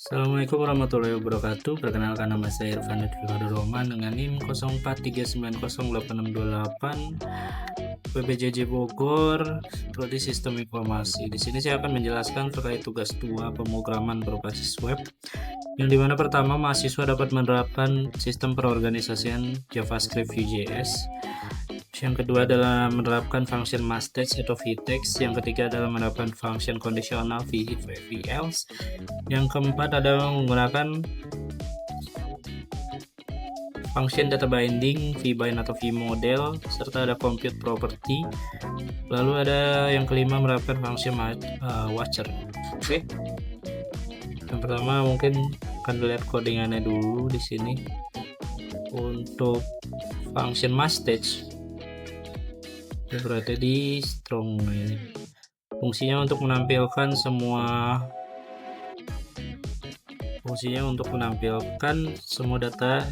Assalamualaikum warahmatullahi wabarakatuh. Perkenalkan nama saya Irfan Edward Roman dengan NIM 0439086628 PBJJ Bogor, Prodi Sistem Informasi. Di sini saya akan menjelaskan terkait tugas 2 pemrograman berbasis web, yang dimana pertama mahasiswa dapat menerapkan sistem perorganisasian JavaScript Vue.js. Yang kedua adalah menerapkan function message atau vtext. Yang ketiga adalah menerapkan function conditional if else. Yang keempat adalah menggunakan function data binding, vbind atau vmodel, serta ada compute property. Lalu ada yang kelima menerapkan function watcher. Oke. Yang pertama mungkin akan dilihat codingannya dulu di sini. Untuk function message berada di strong ini. Fungsinya untuk menampilkan semua data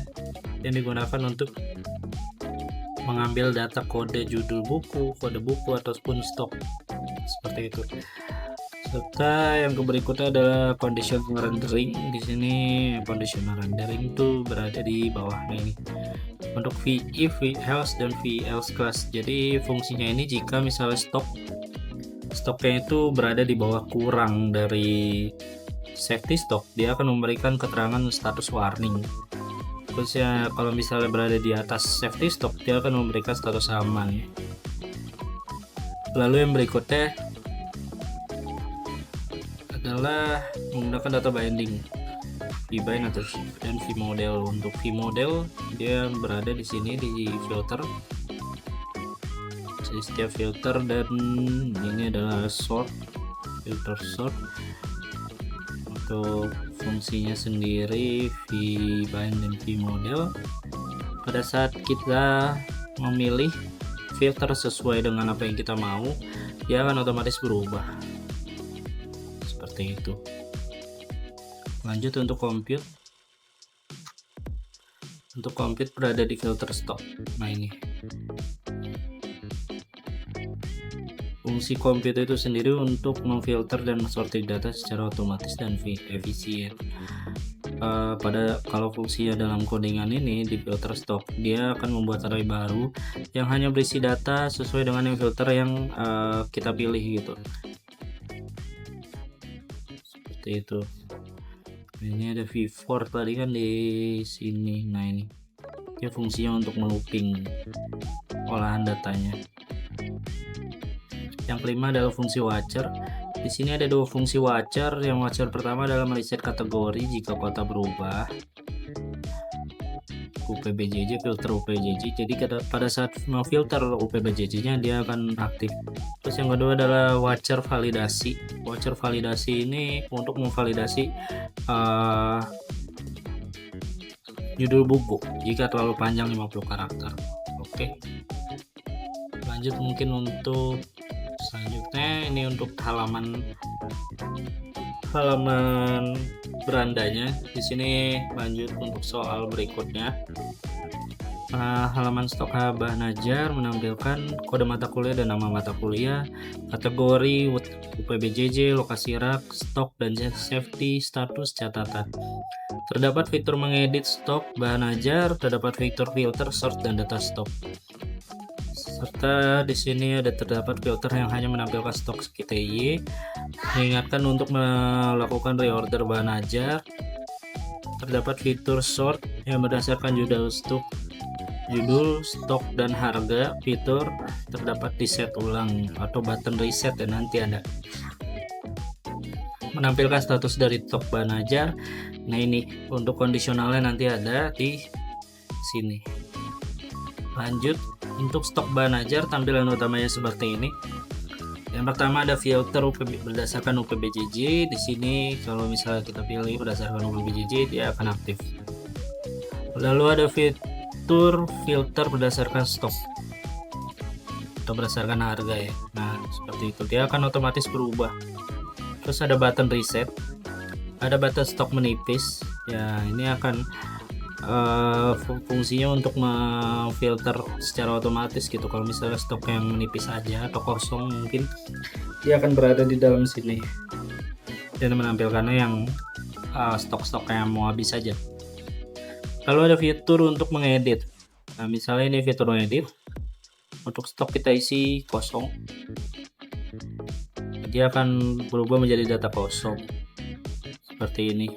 yang digunakan untuk mengambil data kode judul buku, kode buku ataupun stok seperti itu. Serta yang berikutnya adalah conditional rendering. Di sini conditional rendering itu berada di bawahnya ini. Untuk if, else dan else class. Jadi fungsinya ini jika misalnya stoknya itu berada di bawah kurang dari safety stock, dia akan memberikan keterangan status warning. Terus ya kalau misalnya berada di atas safety stock, dia akan memberikan status aman. Lalu yang berikutnya adalah menggunakan data binding, vbind atau dan vmodel. Untuk vmodel dia berada di sini di filter. Jadi setiap filter, dan ini adalah filter sort. Untuk fungsinya sendiri vbind dan vmodel, pada saat kita memilih filter sesuai dengan apa yang kita mau, dia akan otomatis berubah seperti itu. Lanjut untuk compute. Untuk compute berada di filter stock. Nah ini fungsi compute itu sendiri untuk memfilter dan sortir data secara otomatis dan efisien. Kalau fungsinya dalam codingan ini di filter stock, dia akan membuat array baru yang hanya berisi data sesuai dengan yang filter yang kita pilih gitu. Seperti itu. Ini ada v-for tadi kan di sini. Nah ini dia fungsinya untuk melooping olahan datanya. Yang kelima adalah fungsi watcher. Di sini ada dua fungsi watcher. Yang watcher pertama adalah mereset kategori jika kota berubah. UPBJJ, filter UPBJJ. Jadi pada saat mau filter UPBJJ-nya dia akan aktif. Terus yang kedua adalah watcher validasi. Watcher validasi ini untuk memvalidasi judul buku jika terlalu panjang 50 karakter. Oke. Lanjut mungkin untuk selanjutnya ini untuk halaman berandanya. Di sini lanjut untuk soal berikutnya. Halaman stok bahan ajar menampilkan kode mata kuliah dan nama mata kuliah, kategori UPBJJ, lokasi rak, stok dan safety, status catatan. Terdapat fitur mengedit stok bahan ajar, terdapat fitur filter, sort dan data stok. Serta di sini terdapat filter yang hanya menampilkan stok SKTY. Mengingatkan untuk melakukan reorder bahan ajar. Terdapat fitur sort yang berdasarkan judul stok dan harga. Fitur terdapat di set ulang atau button reset, dan nanti ada menampilkan status dari stok bahan ajar. Nah ini untuk kondisionalnya nanti ada di sini. Lanjut untuk stok bahan ajar, tampilan utamanya seperti ini. Yang pertama ada filter berdasarkan UPBJJ. Di sini kalau misalnya kita pilih berdasarkan UPBJJ, dia akan aktif. Lalu ada fitur filter berdasarkan stok atau berdasarkan harga ya. Nah seperti itu, dia akan otomatis berubah. Terus ada button reset, ada button stok menipis. Ya ini akan fungsinya untuk memfilter secara otomatis gitu. Kalau misalnya stok yang menipis aja atau kosong, mungkin dia akan berada di dalam sini dan menampilkannya yang stok-stok yang mau habis saja. Lalu ada fitur untuk mengedit. Nah, misalnya ini fitur mengedit. Untuk stok kita isi kosong, dia akan berubah menjadi data kosong seperti ini.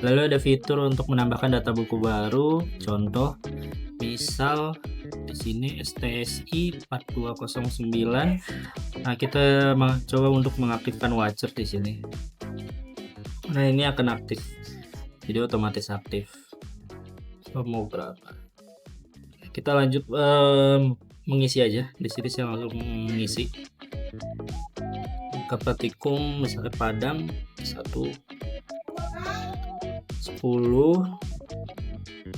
Lalu ada fitur untuk menambahkan data buku baru. Contoh, misal di sini STSI 4209. Nah, kita coba untuk mengaktifkan watcher di sini. Nah, ini akan aktif, jadi otomatis aktif. Mau berapa? Kita lanjut mengisi aja. Di sini saya langsung mengisi. Kapatikum misalnya Padang 1 10.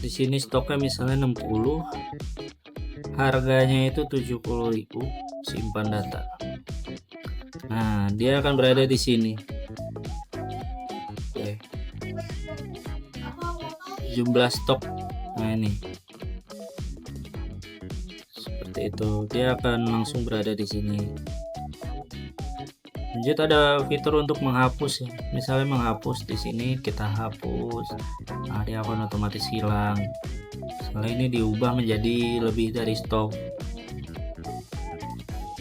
Di sini stoknya misalnya 60. Harganya itu 70.000. Simpan data. Nah, dia akan berada di sini. Oke. Jumlah stok. Nah, ini. Seperti itu. Dia akan langsung berada di sini. Lanjut ada fitur untuk menghapus ya. Misalnya menghapus di sini kita hapus. Nah, dia akan otomatis hilang. Soalnya ini diubah menjadi lebih dari stok.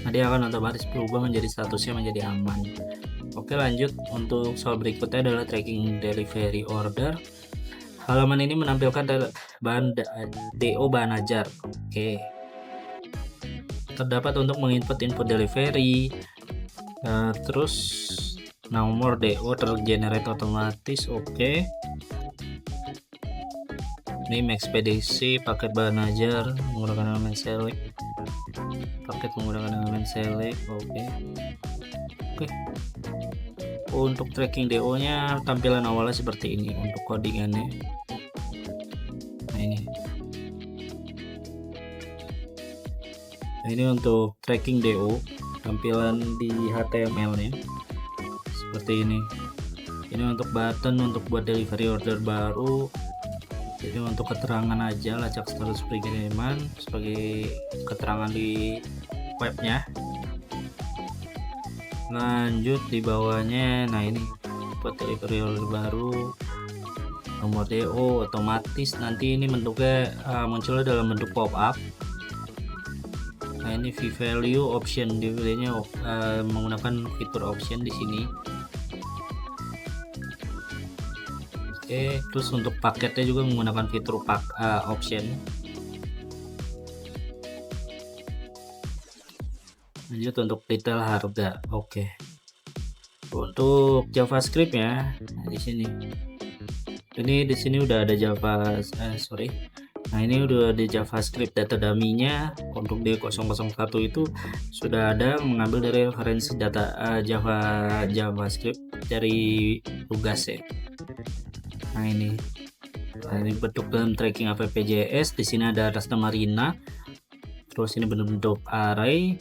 Nah, dia akan otomatis berubah menjadi statusnya menjadi aman. Oke, lanjut untuk soal berikutnya adalah tracking delivery order. Halaman ini menampilkan bahan DO bahan ajar. Oke. Terdapat untuk menginput input delivery. Terus nomor DO tergenerate otomatis. Oke. Ini ekspedisi paket bahan ajar menggunakan elemen select. Paket menggunakan elemen select. Oke. Untuk tracking DO nya tampilan awalnya seperti ini untuk codingannya. Nah, ini untuk tracking DO, tampilan di HTML nya seperti ini. Ini untuk button untuk buat delivery order baru. Jadi untuk keterangan aja, lacak status pengiriman sebagai keterangan di webnya. Lanjut di bawahnya, nah ini buat delivery order baru, nomor DO otomatis nanti ini bentuknya munculnya dalam bentuk pop up. Nah, ini fee value option, dipilihnya menggunakan fitur option di sini. Oke, terus untuk paketnya juga menggunakan fitur option. Lanjut untuk detail harga. Oke. Untuk JavaScript ya, nah, di sini. Ini di sini udah ada Nah, ini udah ada JavaScript data dummy-nya. Untuk D001 itu sudah ada mengambil dari referensi data JavaScript dari tugas ya. Nah, ini bentuk dalam tracking app.js. Di sini ada atas nama Rina. Terus ini bentuk array.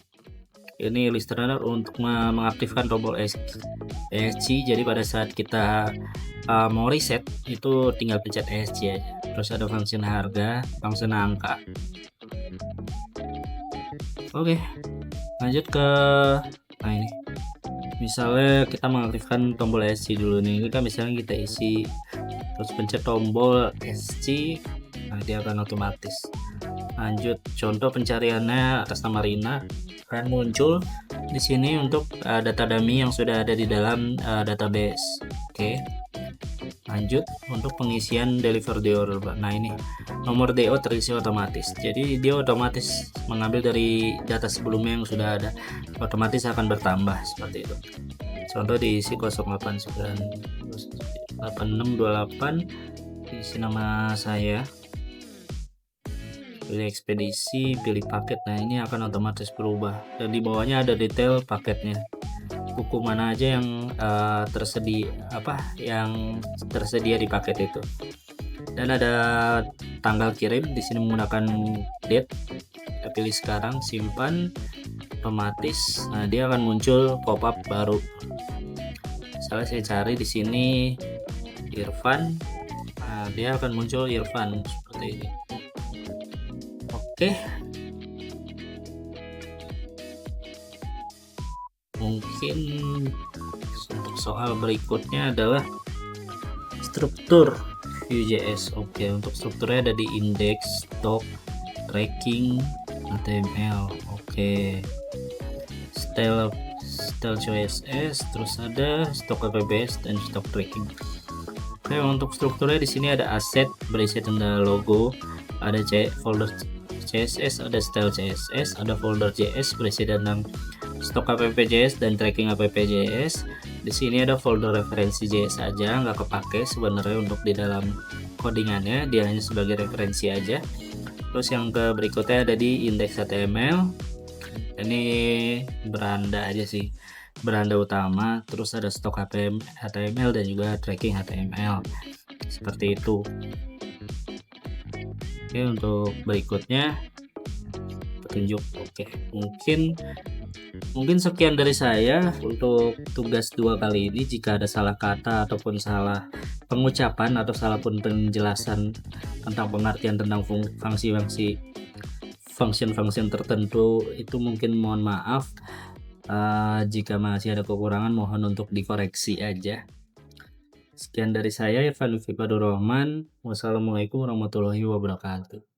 Ini listener untuk mengaktifkan tombol ESC. Jadi pada saat kita mau reset itu tinggal pencet ESC aja. Terus ada function harga, function angka. Oke, lanjut ke ini. Misalnya kita mengaktifkan tombol ESC dulu nih. Kita misalnya kita isi, terus pencet tombol ESC. Nah, dia akan otomatis. Lanjut contoh pencariannya atas nama Rina. Akan muncul di sini untuk data dummy yang sudah ada di dalam database. Oke. Lanjut untuk pengisian delivery order. Nah, ini nomor DO terisi otomatis. Jadi dia otomatis mengambil dari data sebelumnya yang sudah ada, otomatis akan bertambah seperti itu. Contoh diisi 0898628, isi nama saya, pilih ekspedisi, pilih paket. Nah, ini akan otomatis berubah dan di bawahnya ada detail paketnya, buku mana aja yang tersedia di paket itu, dan ada tanggal kirim. Di sini menggunakan date, kita pilih sekarang, simpan, otomatis. Nah, dia akan muncul pop up baru. Misalnya saya cari di sini Irfan, nah, dia akan muncul Irfan seperti ini. Oke, mungkin untuk soal berikutnya adalah struktur Vue.js. Oke, untuk strukturnya ada di index, stock, tracking, HTML. Oke, style CSS, terus ada stock APBS dan stock tracking. Oke, untuk strukturnya di sini ada asset berisi tanda logo, ada folder CSS, ada style CSS, ada folder JS berisi tentang stok app.js dan tracking app.js. Di sini ada folder referensi JS saja, nggak kepake sebenarnya untuk di dalam codingannya, dia hanya sebagai referensi aja. Terus yang ke berikutnya ada di index HTML. Ini beranda aja sih, beranda utama. Terus ada stok HTML dan juga tracking HTML, seperti itu. Oke, untuk berikutnya petunjuk. Oke, mungkin sekian dari saya untuk tugas 2 kali ini. Jika ada salah kata ataupun salah pengucapan atau salah pun penjelasan tentang pengertian tentang function tertentu, itu mungkin mohon maaf. Jika masih ada kekurangan mohon untuk dikoreksi aja. Sekian dari saya, Irfan Fiqadur Rahman. Wassalamualaikum warahmatullahi wabarakatuh.